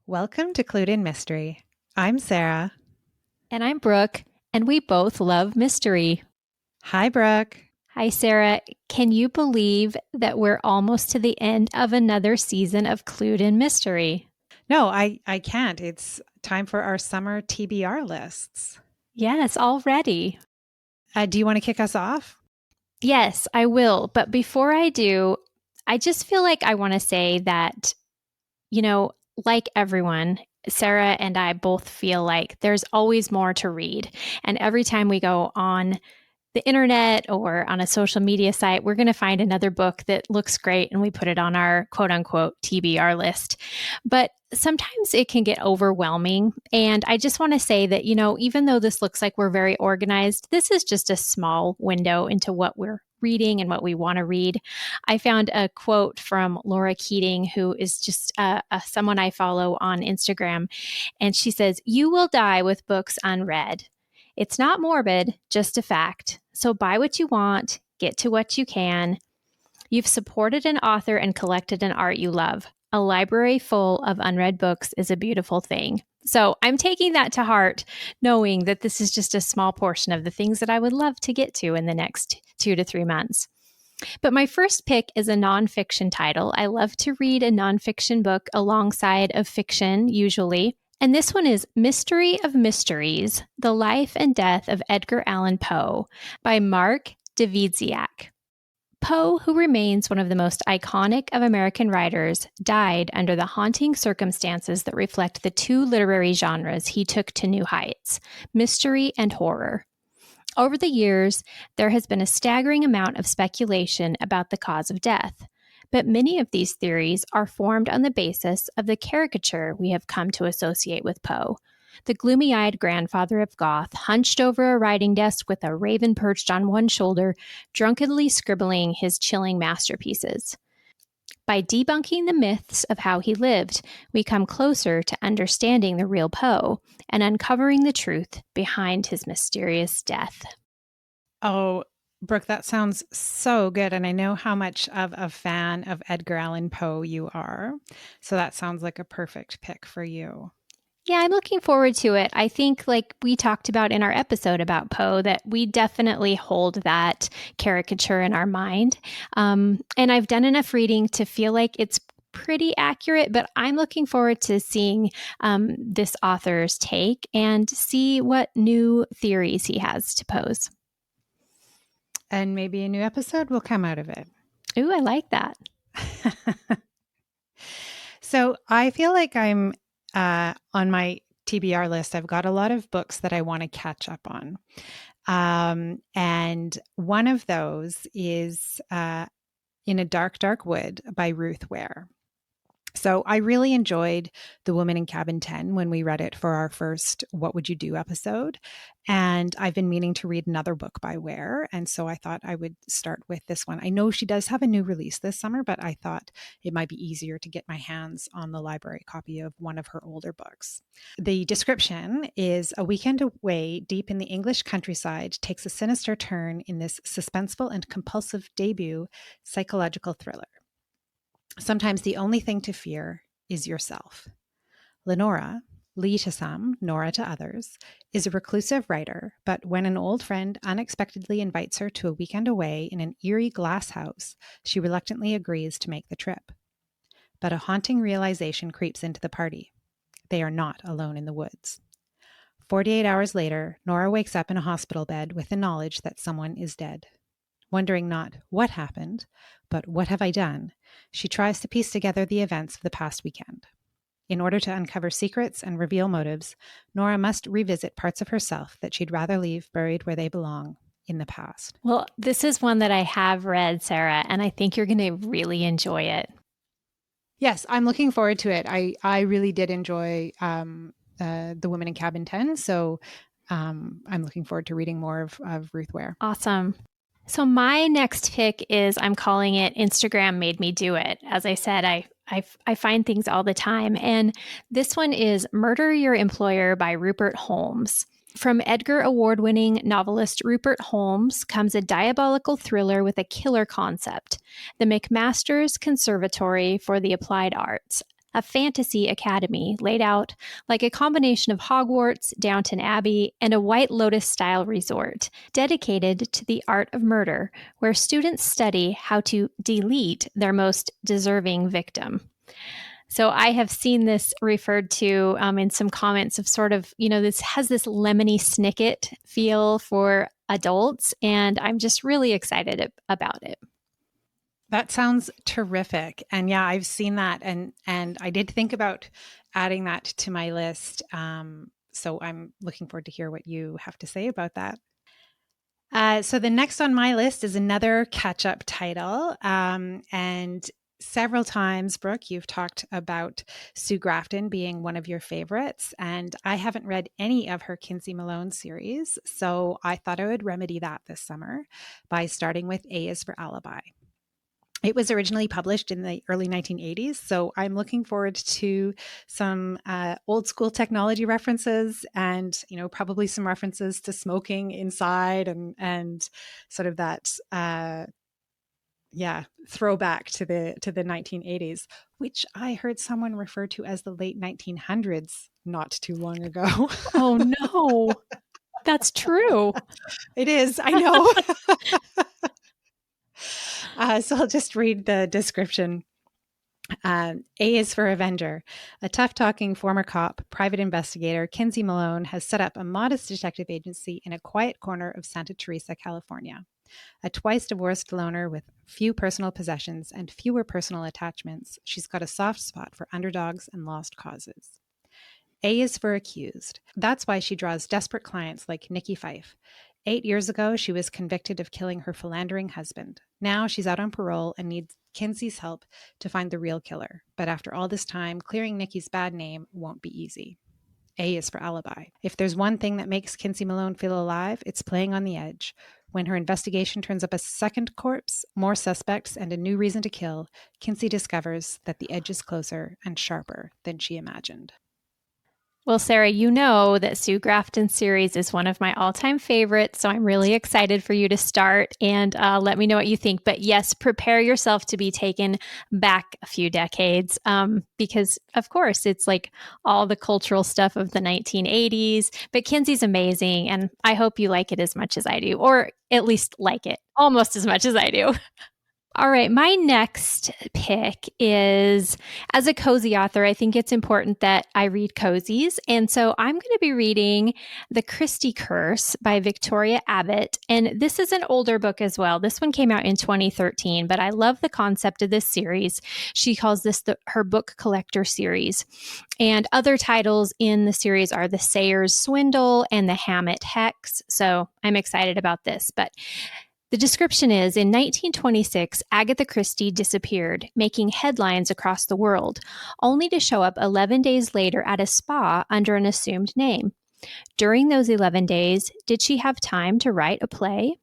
Welcome to Clued in Mystery. I'm Sarah. And I'm Brooke, and we both love mystery. Hi, Brooke. Hi, Sarah. Can you believe that we're almost to the end of another season of Clued in Mystery? No, I can't. It's time for our summer TBR lists. Yes, already. Do you want to kick us off? Yes, I will. But before I do, I just feel like I want to say that, like everyone, Sarah and I both feel like there's always more to read. And every time we go on the internet or on a social media site, we're going to find another book that looks great and we put it on our quote unquote TBR list. But sometimes it can get overwhelming. And I just want to say that, even though this looks like we're very organized, this is just a small window into what we're reading and what we want to read. I found a quote from Laura Keating, who is just someone I follow on Instagram. And she says, "You will die with books unread. It's not morbid, just a fact. So buy what you want, get to what you can. You've supported an author and collected an art you love. A library full of unread books is a beautiful thing." So I'm taking that to heart, knowing that this is just a small portion of the things that I would love to get to in the next 2 to 3 months. But my first pick is a nonfiction title. I love to read a nonfiction book alongside of fiction, usually. And this one is Mystery of Mysteries, The Life and Death of Edgar Allan Poe by Mark Dawidziak. Poe, who remains one of the most iconic of American writers, died under the haunting circumstances that reflect the two literary genres he took to new heights, mystery and horror. Over the years, there has been a staggering amount of speculation about the cause of death, but many of these theories are formed on the basis of the caricature we have come to associate with Poe. The gloomy-eyed grandfather of Goth, hunched over a writing desk with a raven perched on one shoulder, drunkenly scribbling his chilling masterpieces. By debunking the myths of how he lived, we come closer to understanding the real Poe and uncovering the truth behind his mysterious death. Oh, Brooke, that sounds so good. And I know how much of a fan of Edgar Allan Poe you are. So that sounds like a perfect pick for you. Yeah, I'm looking forward to it. I think, like we talked about in our episode about Poe, that we definitely hold that caricature in our mind. And I've done enough reading to feel like it's pretty accurate, but I'm looking forward to seeing this author's take and see what new theories he has to pose. And maybe a new episode will come out of it. Ooh, I like that. So I feel like I'm on my TBR list. I've got a lot of books that I want to catch up on. And one of those is In a Dark, Dark Wood by Ruth Ware. So I really enjoyed The Woman in Cabin 10 when we read it for our first What Would You Do episode. And I've been meaning to read another book by Ware. And so I thought I would start with this one. I know she does have a new release this summer, but I thought it might be easier to get my hands on the library copy of one of her older books. The description is: a weekend away deep in the English countryside takes a sinister turn in this suspenseful and compulsive debut psychological thriller. Sometimes the only thing to fear is yourself. Lenora, Lee to some, Nora to others, is a reclusive writer, but when an old friend unexpectedly invites her to a weekend away in an eerie glass house, she reluctantly agrees to make the trip. But a haunting realization creeps into the party. They are not alone in the woods. 48 hours later, Nora wakes up in a hospital bed with the knowledge that someone is dead. Wondering not what happened, but what have I done, she tries to piece together the events of the past weekend. In order to uncover secrets and reveal motives, Nora must revisit parts of herself that she'd rather leave buried where they belong, in the past. Well, this is one that I have read, Sarah, and I think you're going to really enjoy it. Yes, I'm looking forward to it. I really did enjoy The Woman in Cabin 10, so I'm looking forward to reading more of Ruth Ware. Awesome. So my next pick is, I'm calling it Instagram Made Me Do It. As I said, I find things all the time. And this one is Murder Your Employer by Rupert Holmes. From Edgar award-winning novelist Rupert Holmes comes a diabolical thriller with a killer concept: the McMaster's Conservatory for the Applied Arts, a fantasy academy laid out like a combination of Hogwarts, Downton Abbey, and a White Lotus-style resort dedicated to the art of murder, where students study how to delete their most deserving victim. So I have seen this referred to in some comments of sort of, this has this Lemony Snicket feel for adults, and I'm just really excited about it. That sounds terrific. And yeah, I've seen that, and I did think about adding that to my list. So I'm looking forward to hear what you have to say about that. So the next on my list is another catch-up title, and several times, Brooke, you've talked about Sue Grafton being one of your favorites, and I haven't read any of her Kinsey Malone series, so I thought I would remedy that this summer by starting with A is for Alibi. It was originally published in the early 1980s, so I'm looking forward to some old school technology references, and probably some references to smoking inside, and sort of that throwback to the 1980s, which I heard someone refer to as the late 1900s not too long ago. Oh no, that's true. It is, I know. So I'll just read the description. A is for Avenger. A tough-talking former cop, private investigator, Kinsey Malone has set up a modest detective agency in a quiet corner of Santa Teresa, California. A twice-divorced loner with few personal possessions and fewer personal attachments, she's got a soft spot for underdogs and lost causes. A is for Accused. That's why she draws desperate clients like Nikki Fife. 8 years ago, she was convicted of killing her philandering husband. Now she's out on parole and needs Kinsey's help to find the real killer. But after all this time, clearing Nikki's bad name won't be easy. A is for Alibi. If there's one thing that makes Kinsey Malone feel alive, it's playing on the edge. When her investigation turns up a second corpse, more suspects, and a new reason to kill, Kinsey discovers that the edge is closer and sharper than she imagined. Well, Sarah, you know that Sue Grafton's series is one of my all-time favorites, so I'm really excited for you to start, and let me know what you think. But yes, prepare yourself to be taken back a few decades, because, of course, it's like all the cultural stuff of the 1980s. But Kinsey's amazing, and I hope you like it as much as I do, or at least like it almost as much as I do. All right, my next pick is, as a cozy author, I think it's important that I read cozies. And so I'm going to be reading The Christie Curse by Victoria Abbott. And this is an older book as well. This one came out in 2013, but I love the concept of this series. She calls this her book collector series. And other titles in the series are The Sayers Swindle and The Hammett Hex. So I'm excited about this. But the description is, in 1926, Agatha Christie disappeared, making headlines across the world, only to show up 11 days later at a spa under an assumed name. During those 11 days, did she have time to write a play?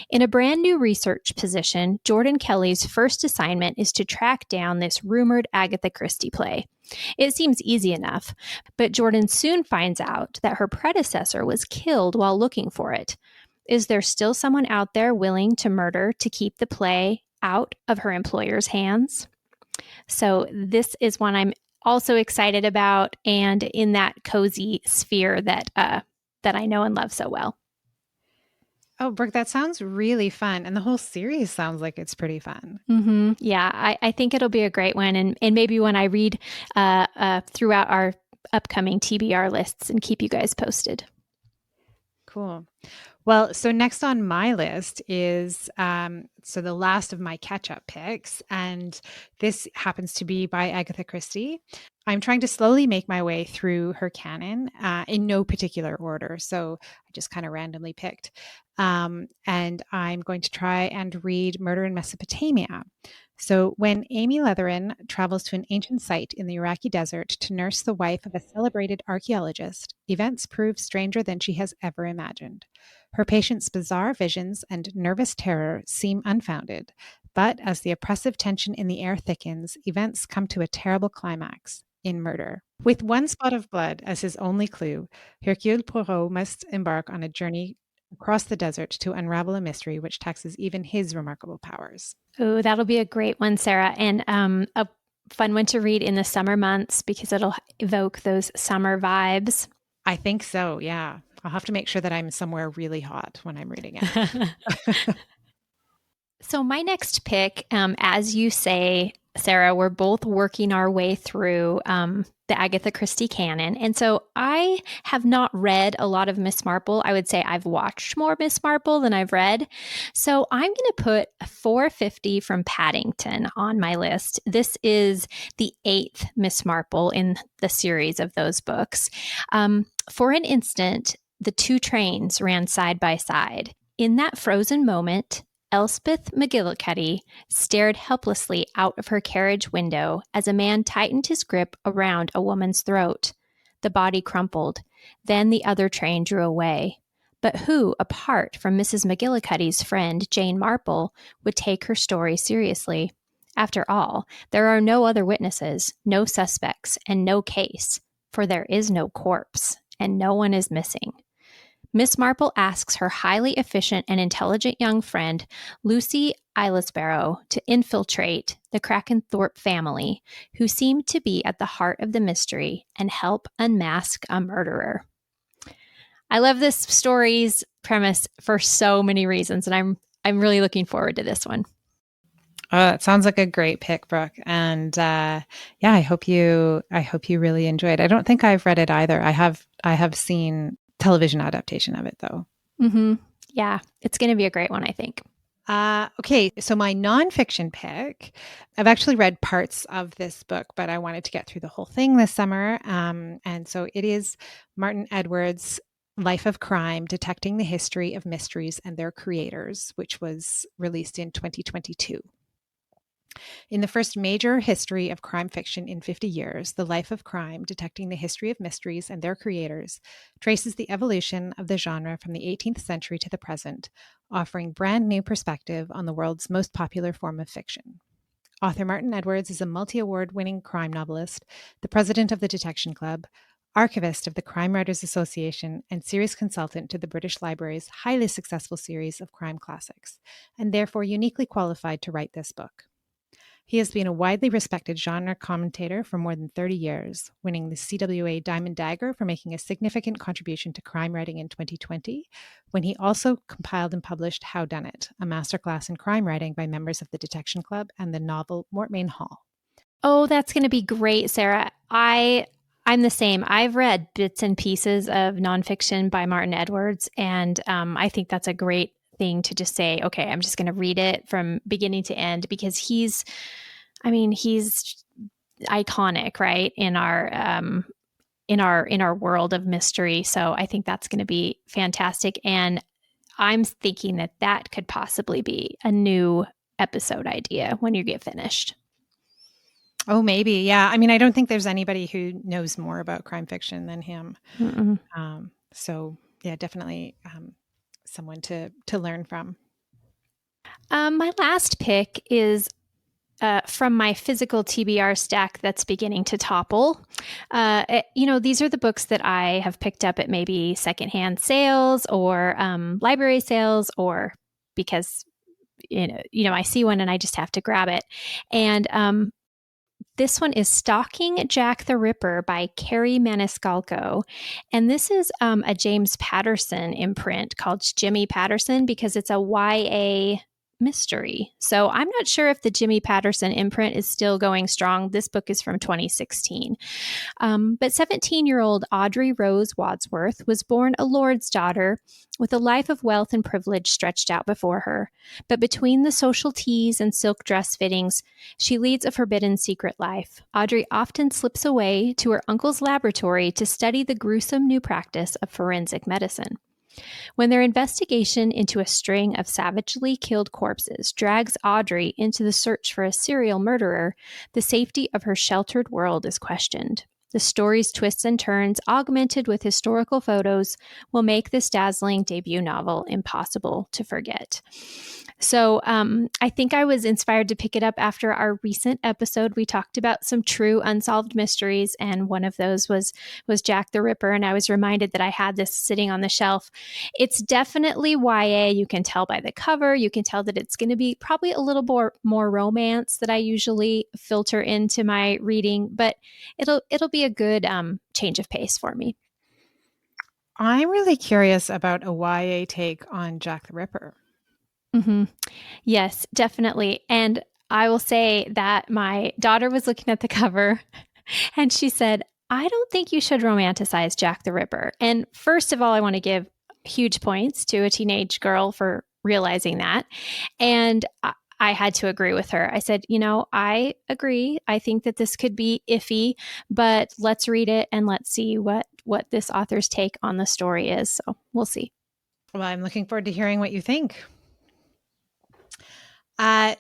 In a brand new research position, Jordan Kelly's first assignment is to track down this rumored Agatha Christie play. It seems easy enough, but Jordan soon finds out that her predecessor was killed while looking for it. Is there still someone out there willing to murder to keep the play out of her employer's hands? So this is one I'm also excited about, and in that cozy sphere that I know and love so well. Oh, Brooke, that sounds really fun. And the whole series sounds like it's pretty fun. Mm-hmm. Yeah, I think it'll be a great one. And maybe when I read throughout our upcoming TBR lists and keep you guys posted. Cool. Well, so next on my list is so the last of my catch-up picks, and this happens to be by Agatha Christie. I'm trying to slowly make my way through her canon in no particular order, so I just kind of randomly picked. And I'm going to try and read Murder in Mesopotamia. So when Amy Leatherin travels to an ancient site in the Iraqi desert to nurse the wife of a celebrated archaeologist, events prove stranger than she has ever imagined. Her patient's bizarre visions and nervous terror seem unfounded, but as the oppressive tension in the air thickens, events come to a terrible climax in murder. With one spot of blood as his only clue, Hercule Poirot must embark on a journey across the desert to unravel a mystery which taxes even his remarkable powers. Oh, that'll be a great one, Sarah. And fun one to read in the summer months because it'll evoke those summer vibes. I think so, yeah. I'll have to make sure that I'm somewhere really hot when I'm reading it. So my next pick, as you say, Sarah, we're both working our way through the Agatha Christie canon. And so I have not read a lot of Miss Marple. I would say I've watched more Miss Marple than I've read. So I'm going to put 450 from Paddington on my list. This is the 8th Miss Marple in the series of those books. For an instant, the two trains ran side by side. In that frozen moment, Elspeth McGillicuddy stared helplessly out of her carriage window as a man tightened his grip around a woman's throat. The body crumpled. Then the other train drew away. But who, apart from Mrs. McGillicuddy's friend Jane Marple, would take her story seriously? After all, there are no other witnesses, no suspects, and no case, for there is no corpse, and no one is missing. Miss Marple asks her highly efficient and intelligent young friend, Lucy Ilisbarrow, to infiltrate the Krakenthorpe family, who seem to be at the heart of the mystery, and help unmask a murderer. I love this story's premise for so many reasons, and I'm really looking forward to this one. It sounds like a great pick, Brooke. And yeah, I hope you really enjoyed. I don't think I've read it either. I have seen television adaptation of it, though. Mm-hmm. Yeah, it's going to be a great one, I think. Okay, so my nonfiction pick, I've actually read parts of this book, but I wanted to get through the whole thing this summer. And so it is Martin Edwards' Life of Crime, Detecting the History of Mysteries and Their Creators, which was released in 2022. In the first major history of crime fiction in 50 years, The Life of Crime, Detecting the History of Mysteries and Their Creators, traces the evolution of the genre from the 18th century to the present, offering brand new perspective on the world's most popular form of fiction. Author Martin Edwards is a multi-award-winning crime novelist, the president of the Detection Club, archivist of the Crime Writers Association, and series consultant to the British Library's highly successful series of crime classics, and therefore uniquely qualified to write this book. He has been a widely respected genre commentator for more than 30 years, winning the CWA Diamond Dagger for making a significant contribution to crime writing in 2020, when he also compiled and published How Done It, a masterclass in crime writing by members of the Detection Club and the novel Mortmain Hall. Oh, that's going to be great, Sarah. I'm the same. I've read bits and pieces of nonfiction by Martin Edwards, and I think that's a great thing to just say, okay, I'm just going to read it from beginning to end, because he's iconic, right, in our world of mystery. So I think that's going to be fantastic, and I'm thinking that could possibly be a new episode idea when you get finished. Oh, maybe. Yeah. I mean, I don't think there's anybody who knows more about crime fiction than him. So yeah, definitely someone to learn from. My last pick is from my physical TBR stack that's beginning to topple. These are the books that I have picked up at maybe secondhand sales or library sales, or because I see one and I just have to grab it. And this one is Stalking Jack the Ripper by Kerri Maniscalco. And this is a James Patterson imprint called Jimmy Patterson, because it's a YA mystery. So I'm not sure if the Jimmy Patterson imprint is still going strong. This book is from 2016. But 17-year-old Audrey Rose Wadsworth was born a lord's daughter with a life of wealth and privilege stretched out before her. But between the social teas and silk dress fittings, she leads a forbidden secret life. Audrey often slips away to her uncle's laboratory to study the gruesome new practice of forensic medicine. When their investigation into a string of savagely killed corpses drags Audrey into the search for a serial murderer, the safety of her sheltered world is questioned. The story's twists and turns, augmented with historical photos, will make this dazzling debut novel impossible to forget. So I think I was inspired to pick it up after our recent episode. We talked about some true unsolved mysteries, and one of those was Jack the Ripper. And I was reminded that I had this sitting on the shelf. It's definitely YA. You can tell by the cover. You can tell that it's going to be probably a little more romance that I usually filter into my reading, but it'll be a good change of pace for me. I'm really curious about a YA take on Jack the Ripper. Mm-hmm. Yes, definitely. And I will say that my daughter was looking at the cover and she said, I don't think you should romanticize Jack the Ripper. And first of all, I want to give huge points to a teenage girl for realizing that. And I had to agree with her. I said, I agree. I think that this could be iffy, but let's read it and let's see what this author's take on the story is. So we'll see. Well, I'm looking forward to hearing what you think.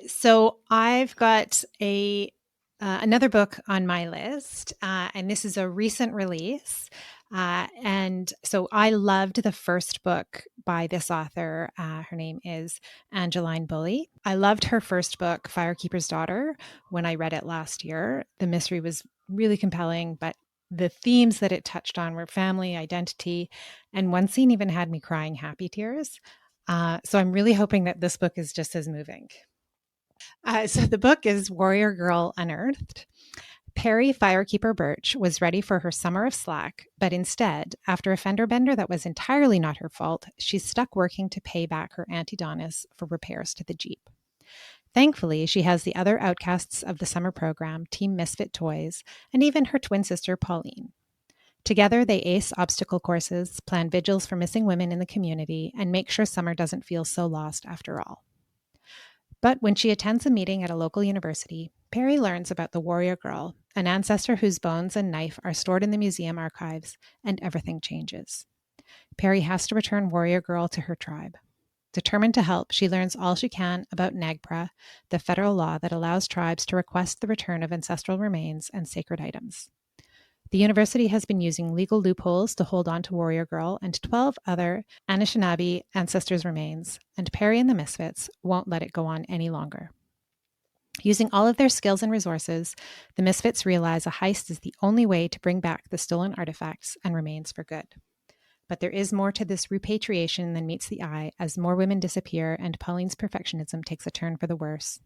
So I've got another book on my list, and this is a recent release. And so I loved the first book by this author. Her name is Angeline Boulley. I loved her first book, Firekeeper's Daughter, when I read it last year. The mystery was really compelling, but the themes that it touched on were family, identity, and one scene even had me crying happy tears. So I'm really hoping that this book is just as moving. So the book is Warrior Girl Unearthed. Perry Firekeeper Birch was ready for her summer of slack, but instead, after a fender bender that was entirely not her fault, she's stuck working to pay back her Auntie Donis for repairs to the Jeep. Thankfully, she has the other outcasts of the summer program, Team Misfit Toys, and even her twin sister, Pauline. Together, they ace obstacle courses, plan vigils for missing women in the community, and make sure summer doesn't feel so lost after all. But when she attends a meeting at a local university, Perry learns about the Warrior Girl, an ancestor whose bones and knife are stored in the museum archives, and everything changes. Perry has to return Warrior Girl to her tribe. Determined to help, she learns all she can about NAGPRA, the federal law that allows tribes to request the return of ancestral remains and sacred items. The university has been using legal loopholes to hold on to Warrior Girl and 12 other Anishinaabe ancestors' remains, and Perry and the Misfits won't let it go on any longer. Using all of their skills and resources, the Misfits realize a heist is the only way to bring back the stolen artifacts and remains for good. But there is more to this repatriation than meets the eye as more women disappear and Pauline's perfectionism takes a turn for the worse.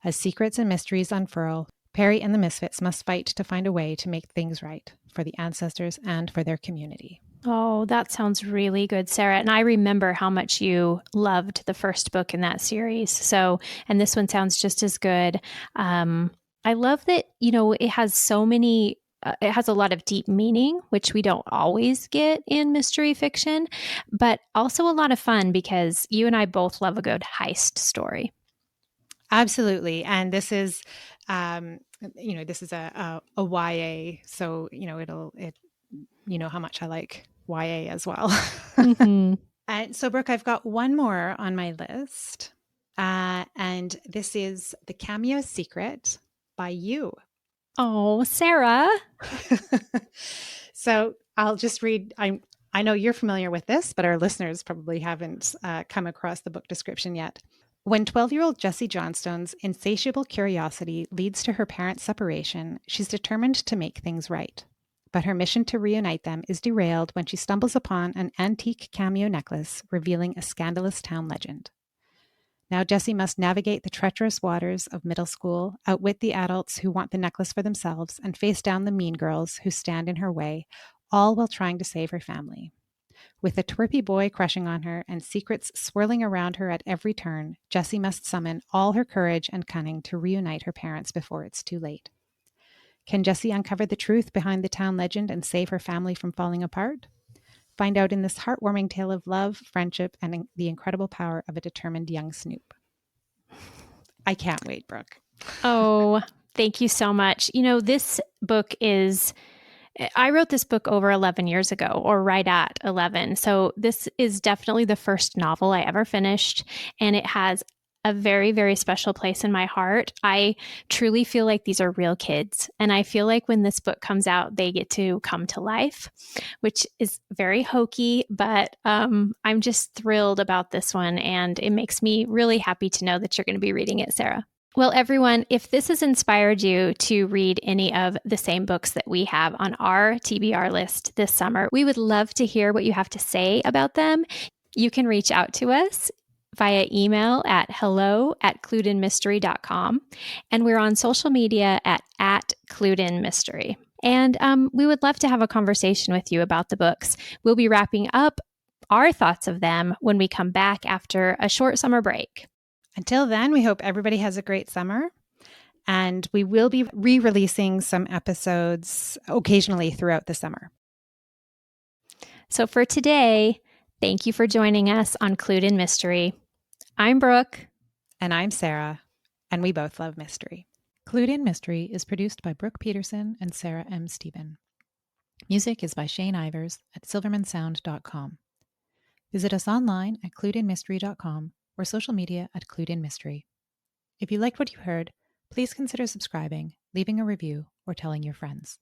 As secrets and mysteries unfurl, Perry and the Misfits must fight to find a way to make things right for the ancestors and for their community. Oh, that sounds really good, Sarah. And I remember how much you loved the first book in that series. And this one sounds just as good. I love that, it has so many, it has a lot of deep meaning, which we don't always get in mystery fiction, but also a lot of fun because you and I both love a good heist story. Absolutely. And this is, this is a YA. So, how much I like YA as well. Mm-hmm. And so, Brooke, I've got one more on my list. And this is The Cameo Secret by you. Oh, Sarah. So I'll just read. I know you're familiar with this, but our listeners probably haven't come across the book description yet. When 12-year-old Jessie Johnstone's insatiable curiosity leads to her parents' separation, she's determined to make things right. But her mission to reunite them is derailed when she stumbles upon an antique cameo necklace revealing a scandalous town legend. Now Jessie must navigate the treacherous waters of middle school, outwit the adults who want the necklace for themselves, and face down the mean girls who stand in her way, all while trying to save her family. With a twerpy boy crushing on her and secrets swirling around her at every turn, Jessie must summon all her courage and cunning to reunite her parents before it's too late. Can Jessie uncover the truth behind the town legend and save her family from falling apart? Find out in this heartwarming tale of love, friendship, and the incredible power of a determined young snoop. I can't wait, Brooke. Oh, thank you so much. This book I wrote this book over 11 years ago, or right at 11. So this is definitely the first novel I ever finished. And it has a very, very special place in my heart. I truly feel like these are real kids. And I feel like when this book comes out, they get to come to life, which is very hokey, but I'm just thrilled about this one. And it makes me really happy to know that you're going to be reading it, Sarah. Well, everyone, if this has inspired you to read any of the same books that we have on our TBR list this summer, we would love to hear what you have to say about them. You can reach out to us via email at hello@cluedinmystery.com. And we're on social media at @cluedinmystery. And we would love to have a conversation with you about the books. We'll be wrapping up our thoughts of them when we come back after a short summer break. Until then, we hope everybody has a great summer. And we will be re-releasing some episodes occasionally throughout the summer. So for today, thank you for joining us on Clued in Mystery. I'm Brooke. And I'm Sarah. And we both love mystery. Clued in Mystery is produced by Brooke Peterson and Sarah M. Stephen. Music is by Shane Ivers at silvermansound.com. Visit us online at cluedinmystery.com or social media at Clued in Mystery. If you liked what you heard, please consider subscribing, leaving a review, or telling your friends.